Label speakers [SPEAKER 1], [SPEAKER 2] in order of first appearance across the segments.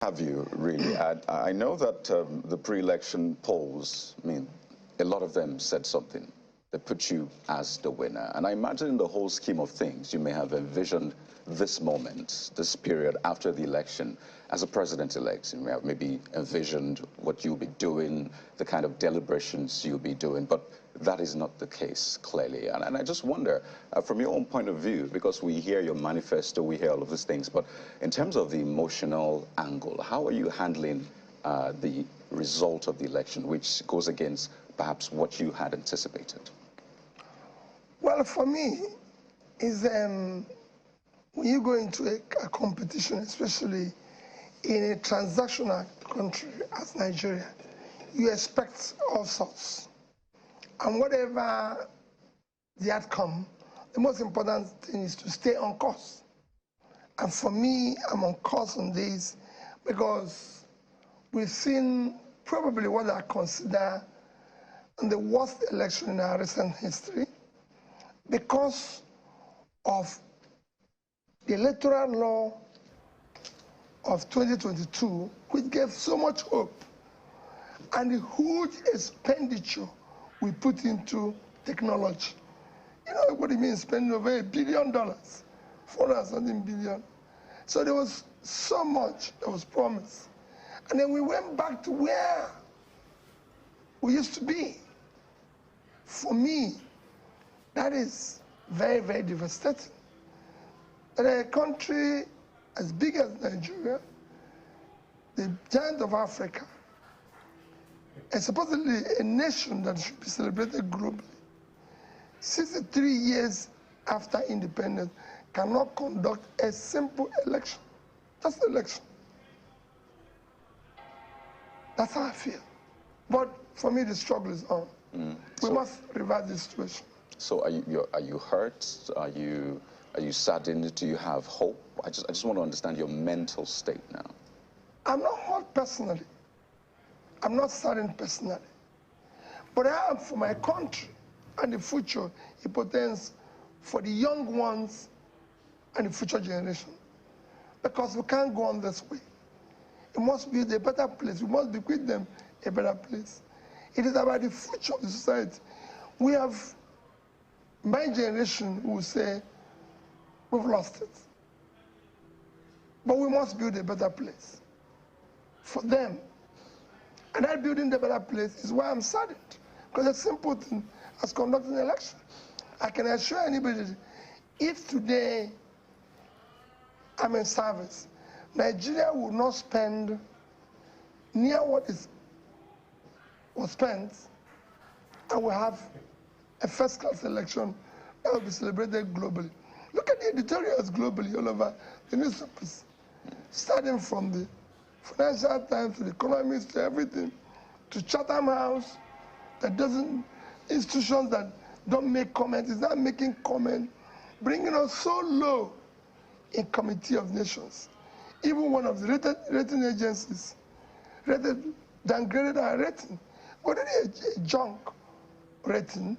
[SPEAKER 1] Have you really? I know that the pre-election polls, I mean, a lot of them said something. They put you as the winner. And I imagine in the whole scheme of things, you may have envisioned this moment, this period after the election, as a president-elect. You may have maybe envisioned what you'll be doing, the kind of deliberations you'll be doing. But that is not the case, clearly. And I just wonder, from your own point of view, because we hear your manifesto, we hear all of these things, but in terms of the emotional angle, how are you handling the result of the election, which goes against perhaps what you had anticipated?
[SPEAKER 2] Well, for me, is when you go into a competition, especially in a transactional country as Nigeria, you expect all sorts. And whatever the outcome, the most important thing is to stay on course. And for me, I'm on course on this because we've seen probably what I consider the worst election in our recent history because of the electoral law of 2022, which gave so much hope, and the huge expenditure we put into technology. You know what it means, spending over $1 billion, 400-something billion. So there was so much that was promised. And then we went back to where we used to be. For me, that is very, very devastating. That a country as big as Nigeria, the giant of Africa, and supposedly a nation that should be celebrated globally, 63 years after independence, cannot conduct a simple election, just election. That's how I feel. But for me, the struggle is on. We must reverse this situation.
[SPEAKER 1] So are you hurt? Are you saddened? Do you have hope? I just want to understand your mental state now.
[SPEAKER 2] I'm not hurt personally. I'm not saddened personally. But I am for my country and the future. It pertains for the young ones and the future generation. Because we can't go on this way. It must be a better place. We must bequeath them a better place. It is about the future of the society. We have, my generation will say, we've lost it. But we must build a better place for them. And that building the better place is why I'm saddened. Because a simple thing as conducting an election. I can assure anybody that if today I'm in service, Nigeria will not spend near what was spent, and we'll have a first-class election that will be celebrated globally. Look at the editorials globally all over the newspapers, starting from the Financial Times to the Economist to everything, to Chatham House, that doesn't, institutions that don't make comments, is not making comment, bringing us so low in Committee of Nations. Even one of the rating agencies downgraded our rating. Already a junk rating.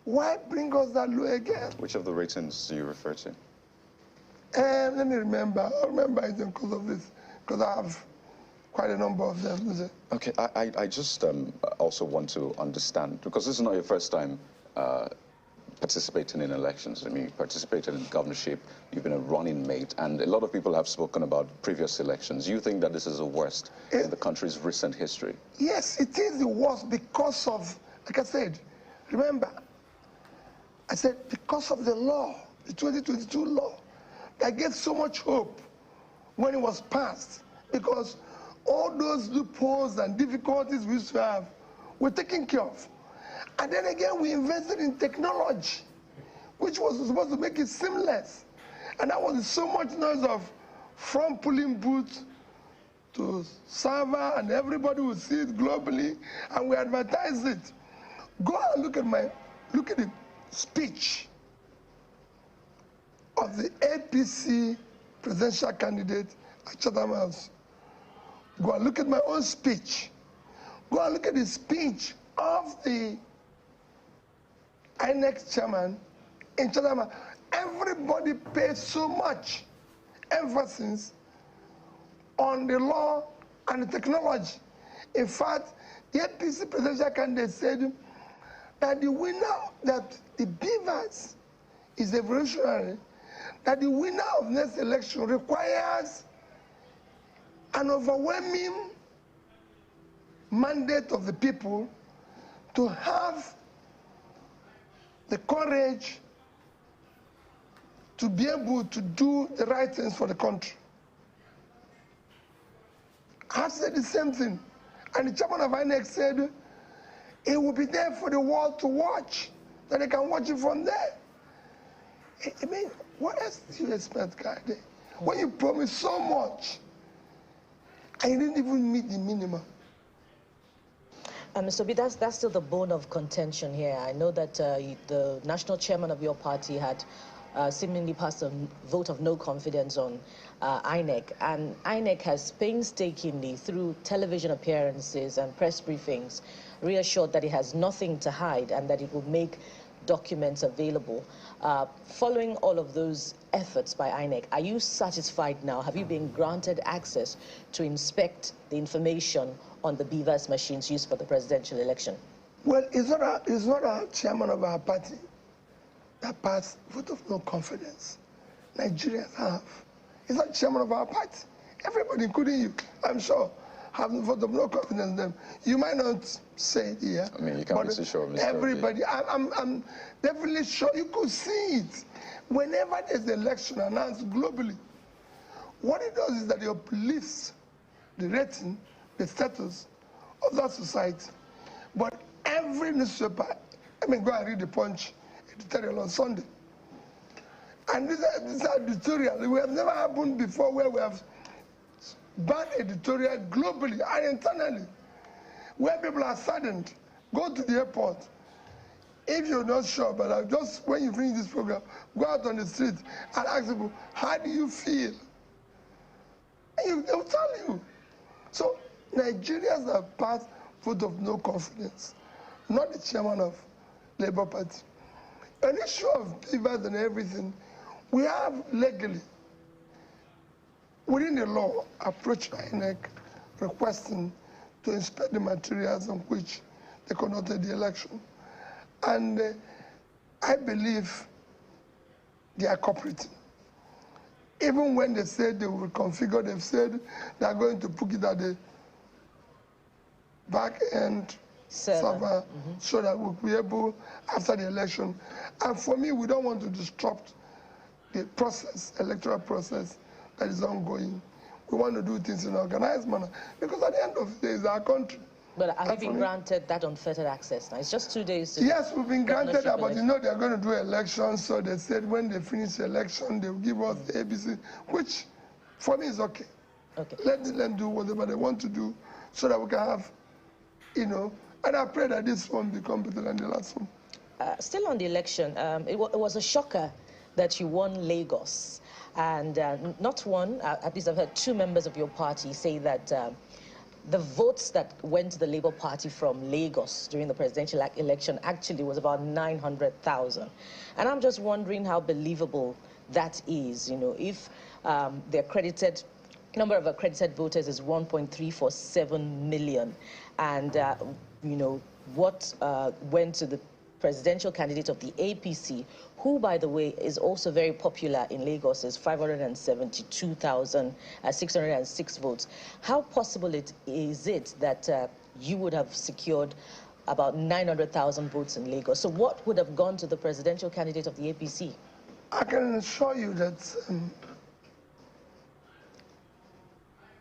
[SPEAKER 2] Why bring us that low again?
[SPEAKER 1] Which of the ratings do you refer to?
[SPEAKER 2] Let me remember. I'll remember it because of this, because I have quite a number of them.
[SPEAKER 1] Okay, I just also want to understand, because this is not your first time participating in elections. I mean, you participated in governorship, you've been a running mate, and a lot of people have spoken about previous elections. You think that this is the worst in the country's recent history?
[SPEAKER 2] Yes, it is the worst because of, like I said, remember, I said because of the law, the 2022 law, that gave so much hope when it was passed, because all those loopholes and difficulties we used to have were taken care of. And then again, we invested in technology, which was supposed to make it seamless. And that was so much noise of from polling booth to server, and everybody would see it globally, and we advertised it. Go and look at the speech of the APC presidential candidate at Chatham House. Go and look at my own speech. Go and look at the speech of the INEC chairman in Chatham. Everybody paid so much emphasis on the law and the technology. In fact, the APC presidential candidate said that the winner, that the BVAS is evolutionary, that the winner of next election requires an overwhelming mandate of the people to have the courage to be able to do the right things for the country. I said the same thing. And the chairman of INEC said it will be there for the world to watch, that they can watch it from there. I mean, what else do you expect, guy? When you promise so much, and you didn't even meet the minimum.
[SPEAKER 3] Mr. Obi, that's still the bone of contention here. I know that the national chairman of your party had seemingly passed a vote of no confidence on INEC. And INEC has painstakingly, through television appearances and press briefings, reassured that it has nothing to hide and that it will make documents available. Following all of those efforts by INEC, are you satisfied now? Have you been granted access to inspect the information on the BVAS machines used for the presidential election?
[SPEAKER 2] Well, it's not a chairman of our party that passed vote of no confidence. Nigerians have. It's not chairman of our party. Everybody, including you, I'm sure, have vote of no confidence in them. You might not say it here.
[SPEAKER 1] I mean, you can't be so sure of Mr.
[SPEAKER 2] Everybody, I'm definitely sure you could see it. Whenever there's an election announced globally, what it does is that it uplifts the rating, the status of that society. But every newspaper, I mean, go and read the Punch editorial on Sunday. And this editorial, we have never happened before where we have banned editorial globally and internally, where people are saddened. Go to the airport. If you're not sure, but just when you finish this program, go out on the street and ask people, how do you feel? And they'll tell you. So Nigerians have passed vote of no confidence, not the chairman of Labour Party. An issue of BVAS and everything, we have legally, within the law, approached INEC requesting to inspect the materials on which they conducted the election. And I believe they are cooperating. Even when they said they will reconfigure, they've said they are going to put it at the back-end server so that we'll be able, after the election. And for me, we don't want to disrupt the process, electoral process that is ongoing. We want to do things in an organized manner, because at the end of the day, it's our country.
[SPEAKER 3] But have you been granted that unfettered access now? It's just 2 days to...
[SPEAKER 2] Yes, we've been granted that, but you know they're going to do elections, so they said when they finish the election, they'll give us the ABC, which for me is okay. Okay. Let them do whatever they want to do so that we can have, you know, and I pray that this one become better than the last one.
[SPEAKER 3] Still on the election, it was a shocker that you won Lagos. And not one, at least I've heard two members of your party say that the votes that went to the Labour Party from Lagos during the presidential election actually was about 900,000. And I'm just wondering how believable that is, you know, if the accredited number of accredited voters is 1.347 million, and you know, what went to the presidential candidate of the APC, who, by the way, is also very popular in Lagos, is 572,606 votes. How possible is it that you would have secured about 900,000 votes in Lagos? So what would have gone to the presidential candidate of the APC?
[SPEAKER 2] I can assure you that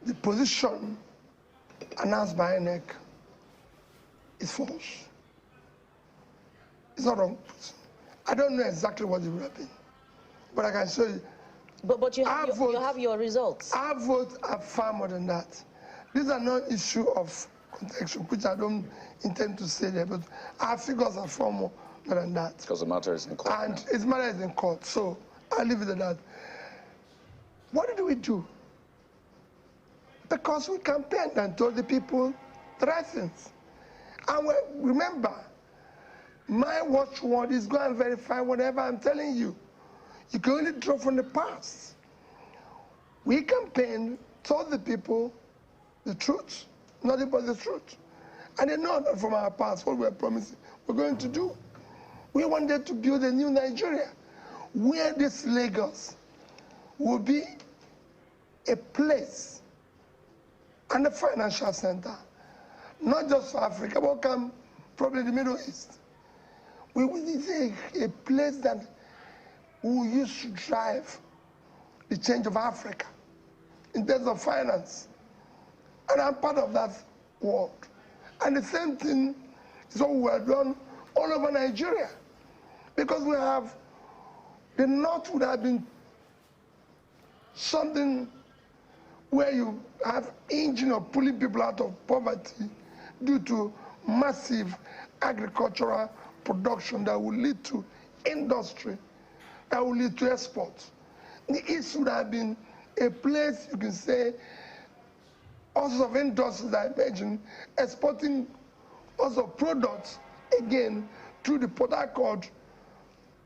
[SPEAKER 2] the position announced by INEC is false. It's not wrong. I don't know exactly what it would have been, but I can show you.
[SPEAKER 3] But you have your results.
[SPEAKER 2] Our votes are far more than that. These are not issue of contention, which I don't intend to say there, but our figures are far more than that.
[SPEAKER 1] Because the matter is in court.
[SPEAKER 2] And its matter is in court, so I'll leave it at that. What did we do? Because we campaigned and told the people the right things. And remember, my watchword is go and verify whatever I'm telling you. You can only draw from the past. We campaigned told the people the truth, nothing but the truth. And they know that from our past, what we are promising, we're going to do. We wanted to build a new Nigeria where this Lagos will be a place and a financial center, not just for Africa, but come probably the Middle East. We need a place that we use to drive the change of Africa in terms of finance. And I'm part of that world. And the same thing is what we have done all over Nigeria. Because we have, the North would have been something where you have engine of pulling people out of poverty due to massive agricultural production that will lead to industry, that will lead to exports. The East would have been a place, you can say, also of industries, I imagine, exporting also products, again, through the Port Harcourt,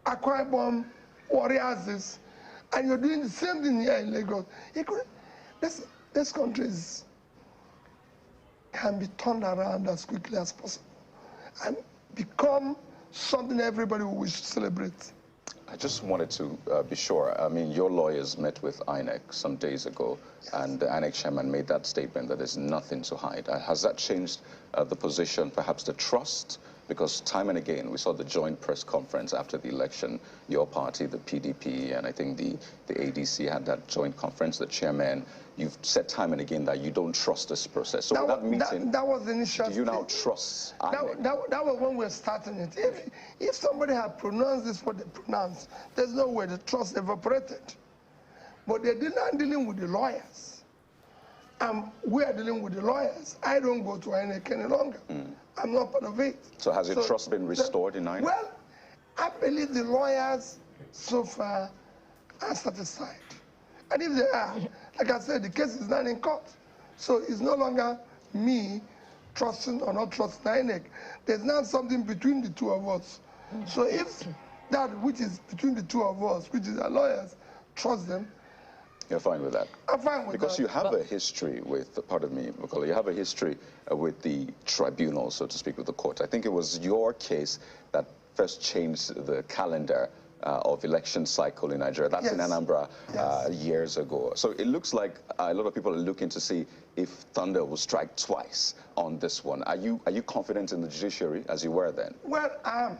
[SPEAKER 2] Akwa Ibom, Warriors, and you're doing the same thing here in Lagos. This country can be turned around as quickly as possible and become something everybody will wish to celebrate.
[SPEAKER 1] I just wanted to be sure. I mean, your lawyers met with INEC some days ago, yes, and the INEC chairman made that statement that there's nothing to hide. Has that changed the position, perhaps the trust? Because time and again, we saw the joint press conference after the election. Your party, the PDP, and I think the ADC had that joint conference. The chairman, you've said time and again that you don't trust this process. So that meeting,
[SPEAKER 2] that was the initial.
[SPEAKER 1] Do you now trust INEC?
[SPEAKER 2] That was when we were starting it. If somebody had pronounced this what they pronounced, there's no way the trust evaporated. But they're not dealing with the lawyers. We are dealing with the lawyers. I don't go to INEC any longer. I'm not part of it.
[SPEAKER 1] So has your trust been restored in INEC?
[SPEAKER 2] Well, I believe the lawyers so far are satisfied. And if they are, like I said, the case is not in court. So it's no longer me trusting or not trusting INEC. There's now something between the two of us. So if that which is between the two of us, which is our lawyers, trust them,
[SPEAKER 1] you're fine with that?
[SPEAKER 2] I'm fine with that.
[SPEAKER 1] Because you have a history with, pardon me, Macaulay, you have a history with the tribunal, so to speak, with the court. I think it was your case that first changed the calendar of election cycle in Nigeria. That's, yes, in Anambra, yes, years ago. So it looks like a lot of people are looking to see if thunder will strike twice on this one. Are you confident in the judiciary as you were then?
[SPEAKER 2] Well, I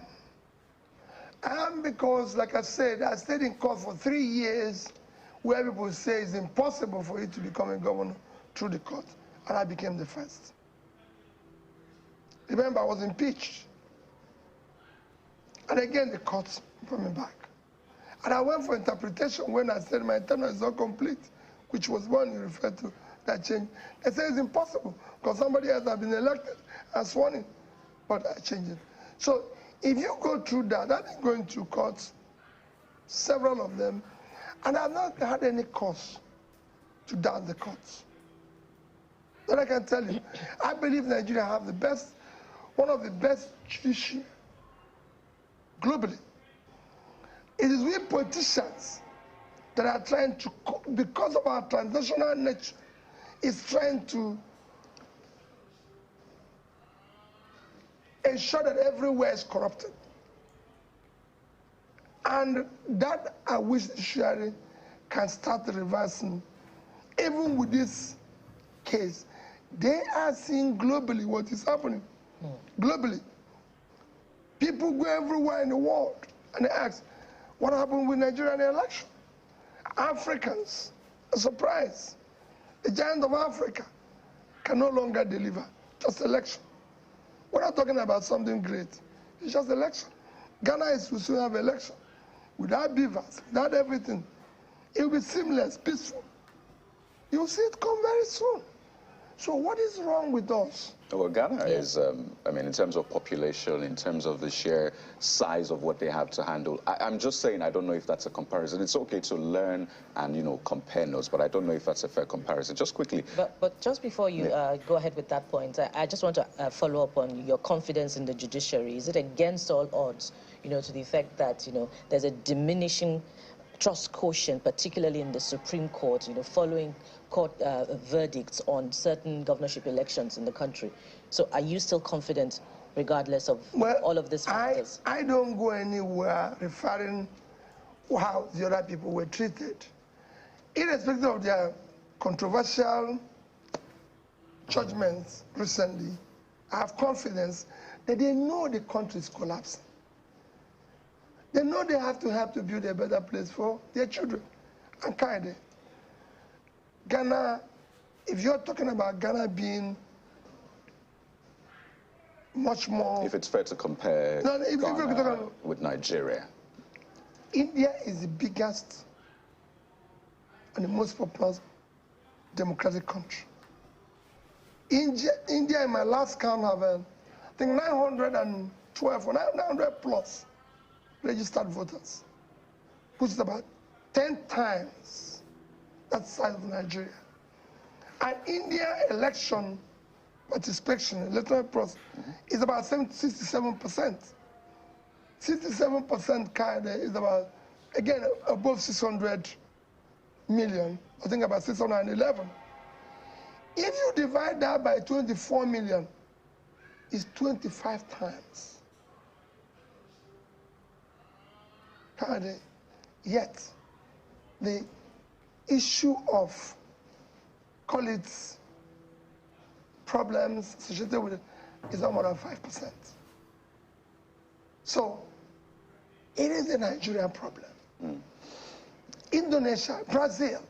[SPEAKER 2] am because, like I said, I stayed in court for 3 years where people say it's impossible for you to become a governor through the court, and I became the first. Remember, I was impeached. And again, the court put me back. And I went for interpretation when I said my tenure is not complete, which was one you referred to, that change. They said it's impossible, because somebody else had been elected and sworn in, but I changed it. So if you go through that, I've been going through courts, several of them, and I've not had any cause to doubt the courts. That I can tell you. I believe Nigeria have the best, one of the best judiciary globally. It is we politicians that are trying to, because of our transnational nature, is trying to ensure that everywhere is corrupted. And that I wish the judiciary can start reversing. Even with this case, they are seeing globally what is happening. Globally. People go everywhere in the world and they ask, what happened with Nigeria in the election? Africans are surprised. The giant of Africa can no longer deliver. Just election. We're not talking about something great. It's just election. Ghana will soon have election. Without beavers, without everything. It will be seamless, peaceful. You'll see it come very soon. So what is wrong with us?
[SPEAKER 1] Well, Ghana is, I mean, in terms of population, in terms of the sheer size of what they have to handle, I'm just saying I don't know if that's a comparison. It's okay to learn and, you know, compare notes, but I don't know if that's a fair comparison. Just quickly.
[SPEAKER 3] But just before you go ahead with that point, I just want to follow up on your confidence in the judiciary. Is it against all odds, you know, to the effect that, you know, there's a diminishing trust quotient, particularly in the Supreme Court, following court verdicts on certain governorship elections in the country. So are you still confident regardless of all of these factors?
[SPEAKER 2] I don't go anywhere referring how the other people were treated. Irrespective of their controversial judgments recently, I have confidence that they know the country is collapsing. They know they have to help to build a better place for their children. And kind Ghana, if you're talking about Ghana being much more...
[SPEAKER 1] If it's fair to compare Ghana with Nigeria.
[SPEAKER 2] India is the biggest and the most populous democratic country. India in my last count, have, I think, 912 or 900 plus registered voters, which is about 10 times that size of Nigeria. And India election participation, electoral process, is about 67%. 67% kind is about, again, above 600 million, I think about 611. If you divide that by 24 million, it's 25 times. Yet, the issue of, call it, problems associated with it is not more than 5%. So, it is a Nigerian problem. Indonesia, Brazil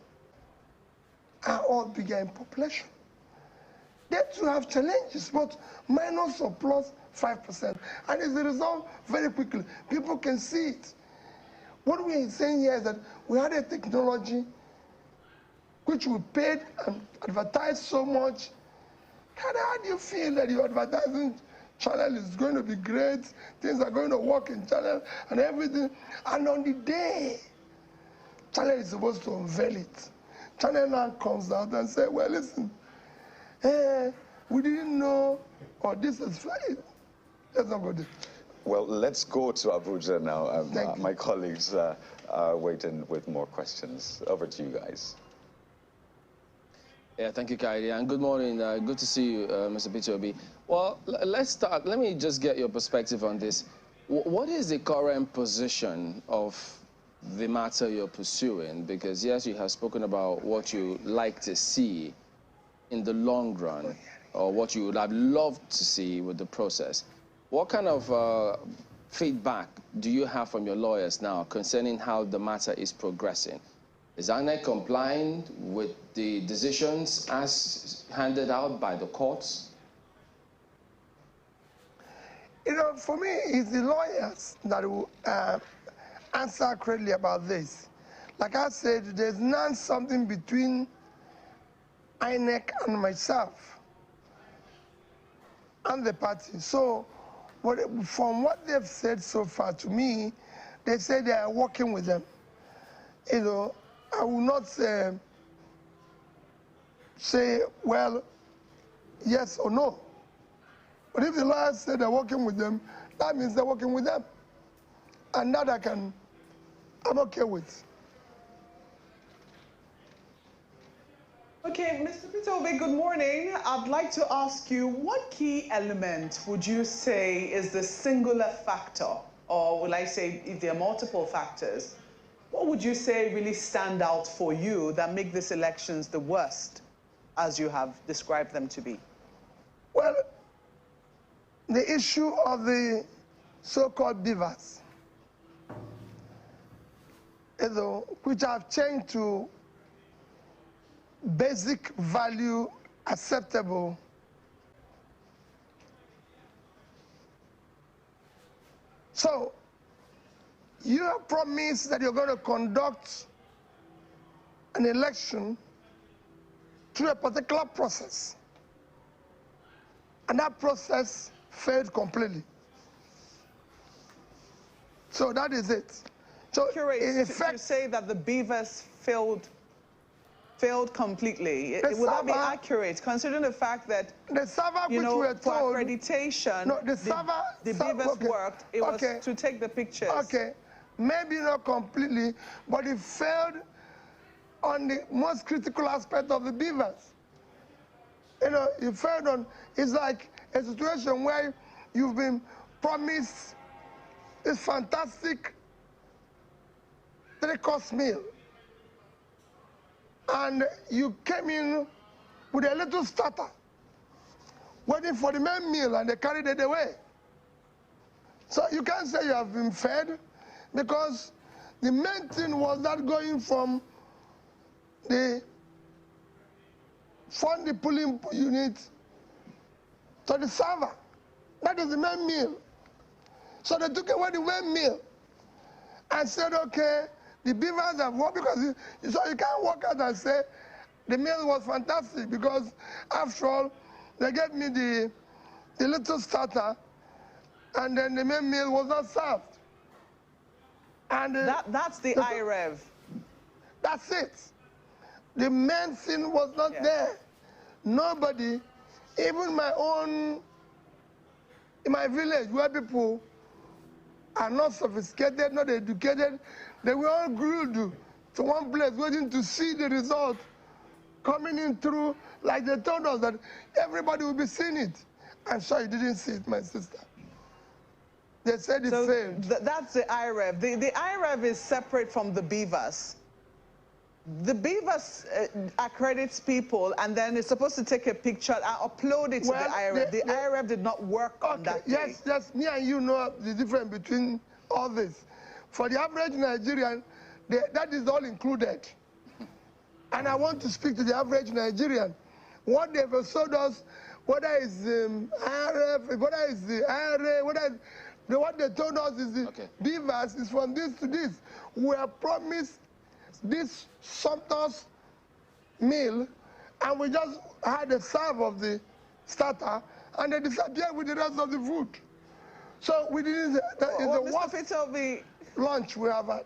[SPEAKER 2] are all bigger in population. They too have challenges, but minus or plus 5%. And it's resolved very quickly. People can see it. What we are saying here is that we had a technology which we paid and advertised so much. How do you feel that your advertising channel is going to be great, things are going to work in channel and everything, and on the day channel is supposed to unveil it, channel now comes out and says, well, listen, we didn't know, or this is fine. Let's not go there.
[SPEAKER 1] Well, let's go to Abuja now. My colleagues are waiting with more questions. Over to you guys.
[SPEAKER 4] Yeah, thank you, Kaidi, and good morning. Good to see you, Mr. Peter Obi. Well, let's start. Let me just get your perspective on this. What is the current position of the matter you're pursuing? Because, yes, you have spoken about what you like to see in the long run, or what you would have loved to see with the process. What kind of feedback do you have from your lawyers now concerning how the matter is progressing? Is INEC complying with the decisions as handed out by the courts?
[SPEAKER 2] You know, for me, it's the lawyers that will answer correctly about this. Like I said, there's not something between INEC and myself and the party. So, from what they've said so far to me, they say they are working with them. You know, I will not say, well, yes or no. But if the lawyers say they're working with them, that means they're working with them. And that I'm okay with.
[SPEAKER 5] Okay, Mr. Peter Obi, good morning. I'd like to ask you, what key element would you say is the singular factor, or will I say if there are multiple factors, what would you say really stand out for you that make these elections the worst, as you have described them to be?
[SPEAKER 2] Well, the issue of the so-called beavers, which have changed to basic value acceptable. So, you have promised that you're going to conduct an election through a particular process. And that process failed completely. So that is it. So in effect,
[SPEAKER 5] to say that the beavers failed completely. Would that be accurate, considering the fact that,
[SPEAKER 2] the server
[SPEAKER 5] you know,
[SPEAKER 2] which we were
[SPEAKER 5] for
[SPEAKER 2] told,
[SPEAKER 5] accreditation,
[SPEAKER 2] no, the server,
[SPEAKER 5] the beavers
[SPEAKER 2] okay,
[SPEAKER 5] worked, it was to take the pictures.
[SPEAKER 2] Okay, maybe not completely, but it failed on the most critical aspect of the beavers. You know, it failed on, it's like a situation where you've been promised this fantastic three-course meal, and you came in with a little starter, waiting for the main meal, and they carried it away. So you can't say you have been fed, because the main thing was not going from the pulling unit to the server. That is the main meal. So they took away the main meal and said, okay, the beavers have worked, because so you can't walk out and say the meal was fantastic, because after all, they gave me the little starter, and then the main meal was not served. And
[SPEAKER 5] that's the IREV.
[SPEAKER 2] That's it. The main thing was not there. Nobody, even in my village, where people are not sophisticated, not educated, they were all glued to one place, waiting to see the result coming in through, like they told us that everybody will be seeing it. I'm sure you didn't see it, my sister. They said it failed.
[SPEAKER 5] That's the IREV. The IREV is separate from the beavers. The beavers accredits people, and then it's supposed to take a picture and upload it to the IREV. The IREV did not work on that day.
[SPEAKER 2] Yes, me and you know the difference between all this. For the average Nigerian, that is all included. And I want to speak to the average Nigerian. What they've sold us, whether it's IRF, whether it's the IRA, what they told us is the beavers is from this to this. We are promised this sumptuous meal, and we just had a serve of the starter, and they disappeared with the rest of the food. So we didn't. That is the worst lunch we have had.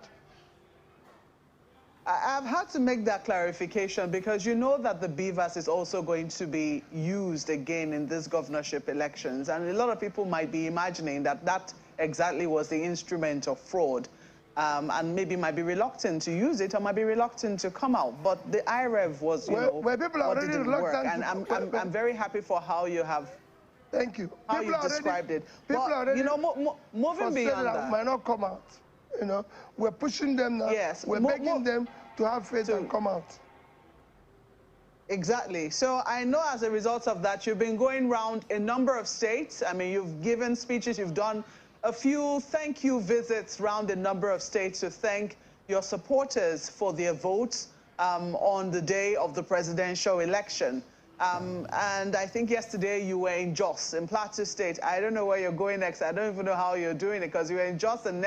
[SPEAKER 5] I've had to make that clarification, because you know that the beavers is also going to be used again in this governorship elections, and a lot of people might be imagining that that exactly was the instrument of fraud, and maybe might be reluctant to use it, or might be reluctant to come out. But the IREV was, you know,
[SPEAKER 2] where people are already reluctant,
[SPEAKER 5] and I'm very happy for how you have.
[SPEAKER 2] Thank you.
[SPEAKER 5] How you described it. But you know, moving beyond that,
[SPEAKER 2] might not come out. You know, we're pushing them now.
[SPEAKER 5] Yes,
[SPEAKER 2] we're begging them to have faith and come out.
[SPEAKER 5] Exactly. So I know as a result of that, you've been going around a number of states. I mean, you've given speeches, you've done a few thank you visits around a number of states to thank your supporters for their votes on the day of the presidential election. And I think yesterday you were in Jos, in Plateau State. I don't know where you're going next. I don't even know how you're doing it, because you were in Jos and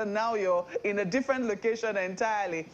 [SPEAKER 5] now you're in a different location entirely.